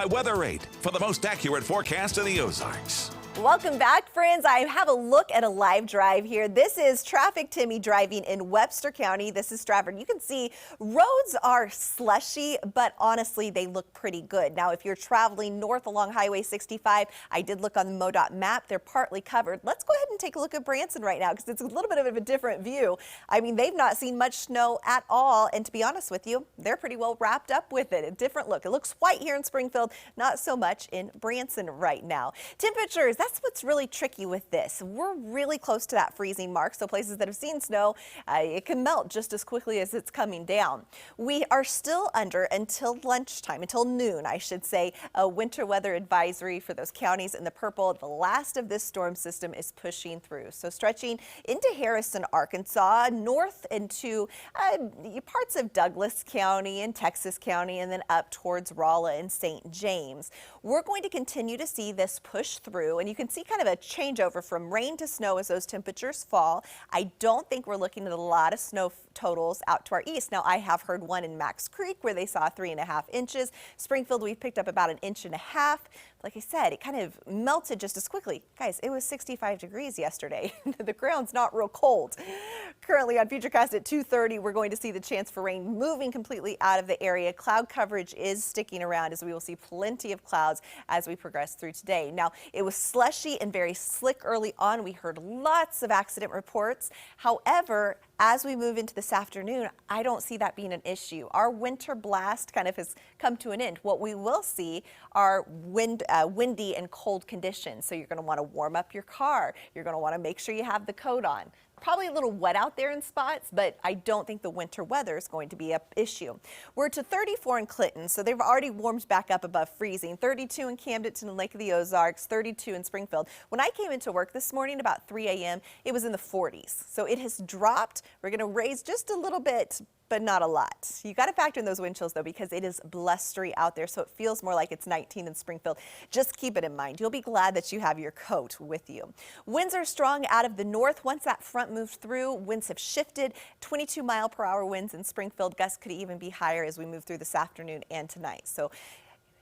Weather Rate for the most accurate forecast in the Ozarks. Welcome back, friends. I have a look at a live drive here. This is Traffic Timmy driving in Webster County. This is Stratford. You can see roads are slushy, but honestly, they look pretty good. Now, if you're traveling north along Highway 65, I did look on the MoDOT map. They're partly covered. Let's go ahead and take a look at Branson right now because it's a little bit of a different view. I mean, they've not seen much snow at all. And to be honest with you, they're pretty well wrapped up with it. A different look. It looks white here in Springfield, not so much in Branson right now. Temperatures, that's what's really tricky with this. We're really close to that freezing mark, so places that have seen snow, it can melt just as quickly as it's coming down. We are still under, until lunchtime, until noon, I should say, a winter weather advisory for those counties in the purple. The last of this storm system is pushing through, so stretching into Harrison, Arkansas, north into parts of Douglas County and Texas County, and then up towards Rolla and St. James. We're going to continue to see this push through, and you can see kind of a changeover from rain to snow as those temperatures fall. I don't think we're looking at a lot of snow totals out to our east. Now, I have heard one in Max Creek where they saw 3.5 inches. Springfield, we've picked up about 1.5 inches. Like I said, it kind of melted just as quickly. Guys, it was 65 degrees yesterday. The ground's not real cold. Currently on Futurecast at 2:30, we're going to see the chance for rain moving completely out of the area. Cloud coverage is sticking around as we will see plenty of clouds as we progress through today. Now, it was slushy and very slick early on. We heard lots of accident reports. However, as we move into this afternoon, I don't see that being an issue. Our winter blast kind of has come to an end. What we will see are windy and cold conditions. So you're going to want to warm up your car. You're going to want to make sure you have the coat on. Probably a little wet out there in spots, but I don't think the winter weather is going to be an issue. We're to 34 in Clinton, so they've already warmed back up above freezing. 32 in Camden and Lake of the Ozarks, 32 in Springfield. When I came into work this morning about 3 a.m., it was in the 40s. So it has dropped. We're going to raise just a little bit, but not a lot. You got to factor in those wind chills though, because it is blustery out there, so it feels more like it's 19 in Springfield. Just keep it in mind. You'll be glad that you have your coat with you. Winds are strong out of the north. Once that front moved through, winds have shifted. 22-mile-per-hour winds in Springfield. Gusts could even be higher as we move through this afternoon and tonight. So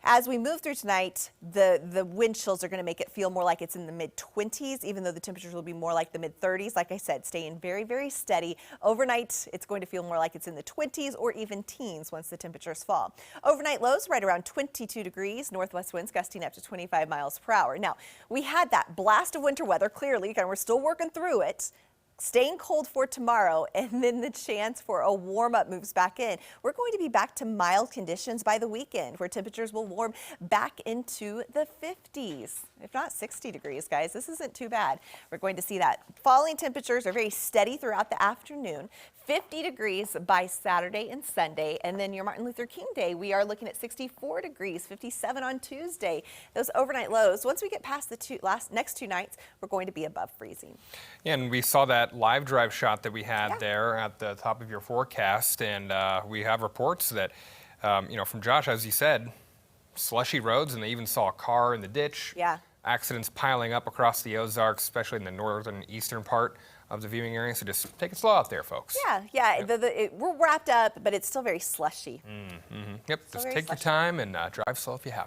as we move through tonight, the wind chills are going to make it feel more like it's in the mid-20s, even though the temperatures will be more like the mid-30s. Like I said, staying very, very steady. Overnight, it's going to feel more like it's in the 20s or even teens once the temperatures fall. Overnight lows right around 22 degrees. Northwest winds gusting up to 25 miles per hour. Now, we had that blast of winter weather, clearly, and we're still working through it. Staying cold for tomorrow, and then the chance for a warm-up moves back in. We're going to be back to mild conditions by the weekend, where temperatures will warm back into the 50s, if not 60 degrees, guys. This isn't too bad. We're going to see that falling temperatures are very steady throughout the afternoon. 50 degrees by Saturday and Sunday, and then your Martin Luther King Day, we are looking at 64 degrees, 57 on Tuesday. Those overnight lows, once we get past the next two nights, we're going to be above freezing. Yeah, and we saw that live drive shot that we had there at the top of your forecast, and we have reports that, from Josh, as he said, slushy roads, and they even saw a car in the ditch. Yeah. Accidents piling up across the Ozarks, especially in the northern eastern part of the viewing area. So just take it slow out there, folks. Yeah. We're wrapped up, but it's still very slushy. Yep, just take your time and drive slow if you have to.